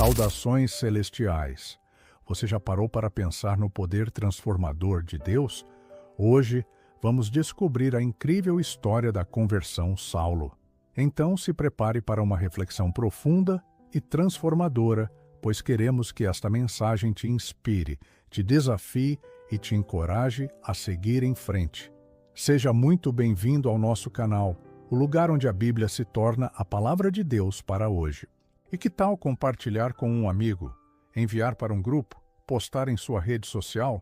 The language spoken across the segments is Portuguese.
Saudações celestiais! Você já parou para pensar no poder transformador de Deus? Hoje, vamos descobrir a incrível história da conversão Saulo. Então, se prepare para uma reflexão profunda e transformadora, pois queremos que esta mensagem te inspire, te desafie e te encoraje a seguir em frente. Seja muito bem-vindo ao nosso canal, o lugar onde a Bíblia se torna a palavra de Deus para hoje. E que tal compartilhar com um amigo, enviar para um grupo, postar em sua rede social?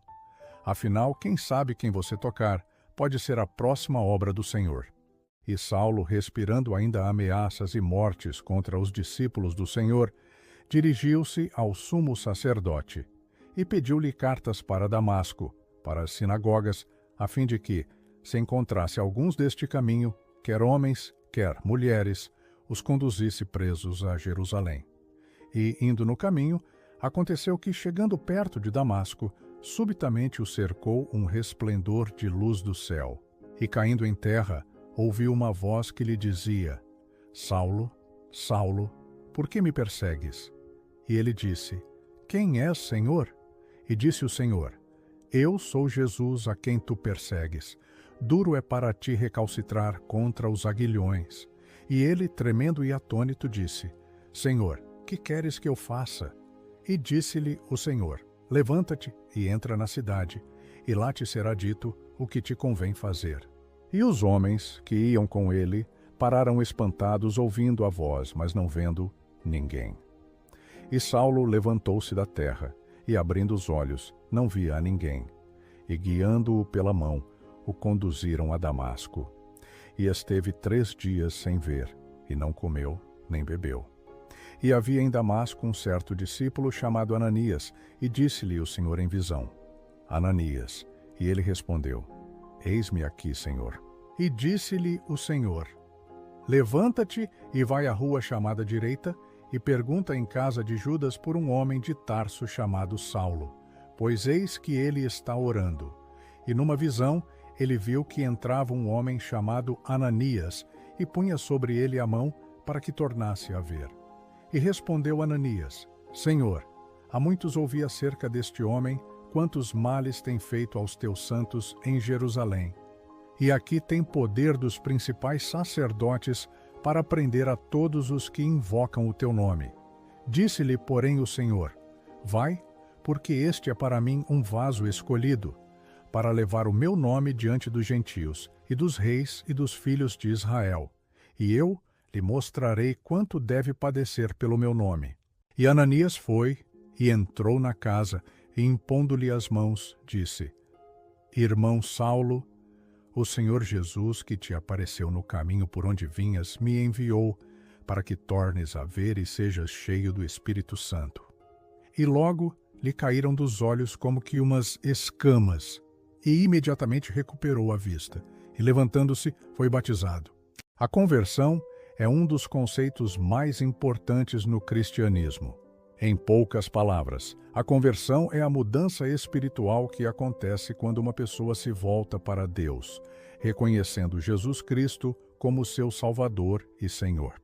Afinal, quem sabe quem você tocar pode ser a próxima obra do Senhor. E Saulo, respirando ainda ameaças e mortes contra os discípulos do Senhor, dirigiu-se ao sumo sacerdote e pediu-lhe cartas para Damasco, para as sinagogas, a fim de que, se encontrasse alguns deste caminho, quer homens, quer mulheres, os conduzisse presos a Jerusalém. E, indo no caminho, aconteceu que, chegando perto de Damasco, subitamente o cercou um resplendor de luz do céu. E, caindo em terra, ouviu uma voz que lhe dizia: Saulo, Saulo, por que me persegues? E ele disse: Quem és, Senhor? E disse o Senhor: Eu sou Jesus a quem tu persegues. Duro é para ti recalcitrar contra os aguilhões. E ele, tremendo e atônito, disse: Senhor, que queres que eu faça? E disse-lhe o Senhor: Levanta-te e entra na cidade, e lá te será dito o que te convém fazer. E os homens que iam com ele pararam espantados, ouvindo a voz, mas não vendo ninguém. E Saulo levantou-se da terra, e abrindo os olhos, não via a ninguém. E guiando-o pela mão, o conduziram a Damasco. E esteve 3 dias sem ver, e não comeu nem bebeu. E havia em Damasco um certo discípulo chamado Ananias, e disse-lhe o Senhor em visão: Ananias. E ele respondeu: Eis-me aqui, Senhor. E disse-lhe o Senhor: Levanta-te e vai à rua chamada Direita, e pergunta em casa de Judas por um homem de Tarso chamado Saulo, pois eis que ele está orando. E numa visão ele viu que entrava um homem chamado Ananias, e punha sobre ele a mão para que tornasse a ver. E respondeu Ananias: Senhor, há muitos ouvi acerca deste homem, quantos males tem feito aos teus santos em Jerusalém. E aqui tem poder dos principais sacerdotes para prender a todos os que invocam o teu nome. Disse-lhe, porém, o Senhor: Vai, porque este é para mim um vaso escolhido, para levar o meu nome diante dos gentios, e dos reis e dos filhos de Israel. E eu lhe mostrarei quanto deve padecer pelo meu nome. E Ananias foi, e entrou na casa, e impondo-lhe as mãos, disse: Irmão Saulo, o Senhor Jesus, que te apareceu no caminho por onde vinhas, me enviou, para que tornes a ver e sejas cheio do Espírito Santo. E logo lhe caíram dos olhos como que umas escamas, e imediatamente recuperou a vista, e levantando-se, foi batizado. A conversão é um dos conceitos mais importantes no cristianismo. Em poucas palavras, a conversão é a mudança espiritual que acontece quando uma pessoa se volta para Deus, reconhecendo Jesus Cristo como seu Salvador e Senhor.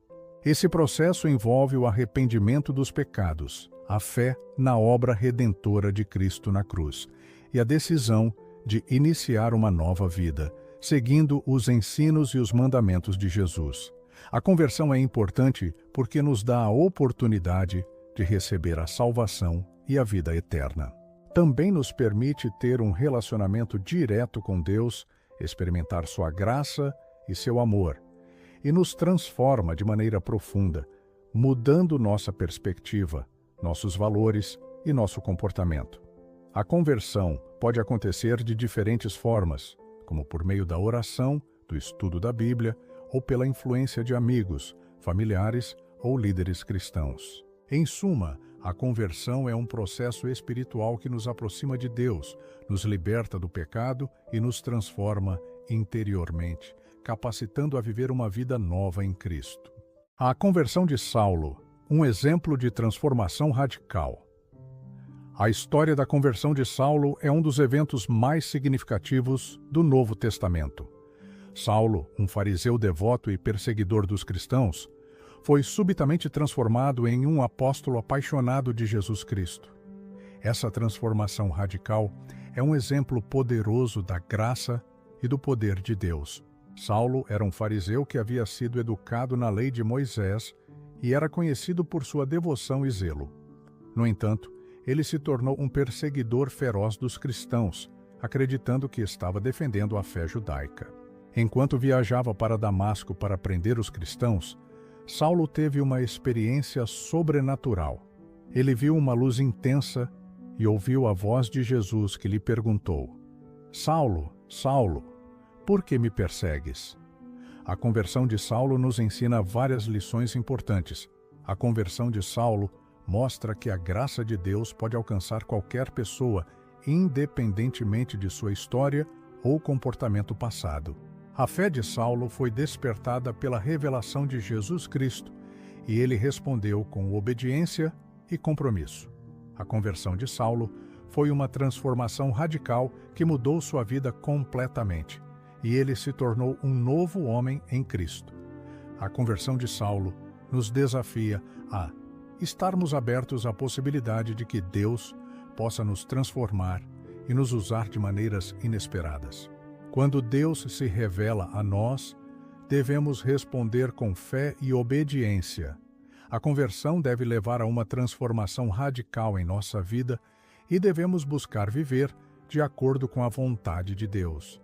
Esse processo envolve o arrependimento dos pecados, a fé na obra redentora de Cristo na cruz e a decisão de iniciar uma nova vida, seguindo os ensinos e os mandamentos de Jesus. A conversão é importante porque nos dá a oportunidade de receber a salvação e a vida eterna. Também nos permite ter um relacionamento direto com Deus, experimentar sua graça e seu amor, e nos transforma de maneira profunda, mudando nossa perspectiva, nossos valores e nosso comportamento. A conversão pode acontecer de diferentes formas, como por meio da oração, do estudo da Bíblia, ou pela influência de amigos, familiares ou líderes cristãos. Em suma, a conversão é um processo espiritual que nos aproxima de Deus, nos liberta do pecado e nos transforma interiormente, capacitando a viver uma vida nova em Cristo. A conversão de Saulo, um exemplo de transformação radical. A história da conversão de Saulo é um dos eventos mais significativos do Novo Testamento. Saulo, um fariseu devoto e perseguidor dos cristãos, foi subitamente transformado em um apóstolo apaixonado de Jesus Cristo. Essa transformação radical é um exemplo poderoso da graça e do poder de Deus. Saulo era um fariseu que havia sido educado na lei de Moisés e era conhecido por sua devoção e zelo. No entanto, ele se tornou um perseguidor feroz dos cristãos, acreditando que estava defendendo a fé judaica. Enquanto viajava para Damasco para prender os cristãos, Saulo teve uma experiência sobrenatural. Ele viu uma luz intensa e ouviu a voz de Jesus que lhe perguntou: Saulo, Saulo, por que me persegues? A conversão de Saulo nos ensina várias lições importantes. A conversão de Saulo mostra que a graça de Deus pode alcançar qualquer pessoa, independentemente de sua história ou comportamento passado. A fé de Saulo foi despertada pela revelação de Jesus Cristo e ele respondeu com obediência e compromisso. A conversão de Saulo foi uma transformação radical que mudou sua vida completamente, e ele se tornou um novo homem em Cristo. A conversão de Saulo nos desafia a estarmos abertos à possibilidade de que Deus possa nos transformar e nos usar de maneiras inesperadas. Quando Deus se revela a nós, devemos responder com fé e obediência. A conversão deve levar a uma transformação radical em nossa vida e devemos buscar viver de acordo com a vontade de Deus.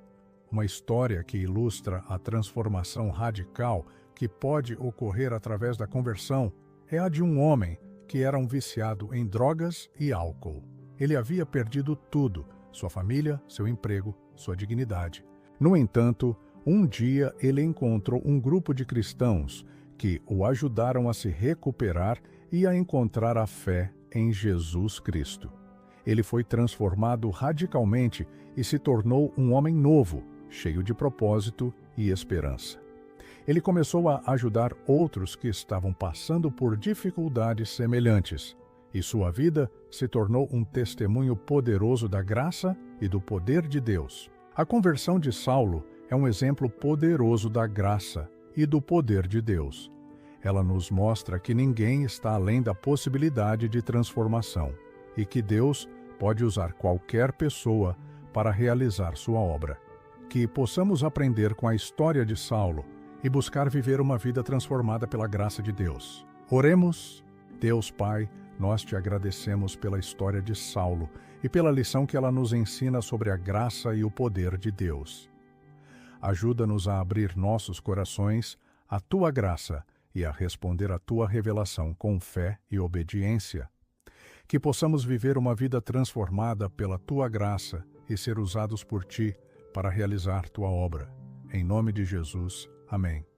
Uma história que ilustra a transformação radical que pode ocorrer através da conversão é a de um homem que era um viciado em drogas e álcool. Ele havia perdido tudo: sua família, seu emprego, sua dignidade. No entanto, um dia ele encontrou um grupo de cristãos que o ajudaram a se recuperar e a encontrar a fé em Jesus Cristo. Ele foi transformado radicalmente e se tornou um homem novo, cheio de propósito e esperança. Ele começou a ajudar outros que estavam passando por dificuldades semelhantes, e sua vida se tornou um testemunho poderoso da graça e do poder de Deus. A conversão de Saulo é um exemplo poderoso da graça e do poder de Deus. Ela nos mostra que ninguém está além da possibilidade de transformação e que Deus pode usar qualquer pessoa para realizar sua obra. Que possamos aprender com a história de Saulo e buscar viver uma vida transformada pela graça de Deus. Oremos. Deus Pai, nós te agradecemos pela história de Saulo e pela lição que ela nos ensina sobre a graça e o poder de Deus. Ajuda-nos a abrir nossos corações à tua graça e a responder à tua revelação com fé e obediência. Que possamos viver uma vida transformada pela tua graça e ser usados por ti para realizar tua obra. Em nome de Jesus. Amém.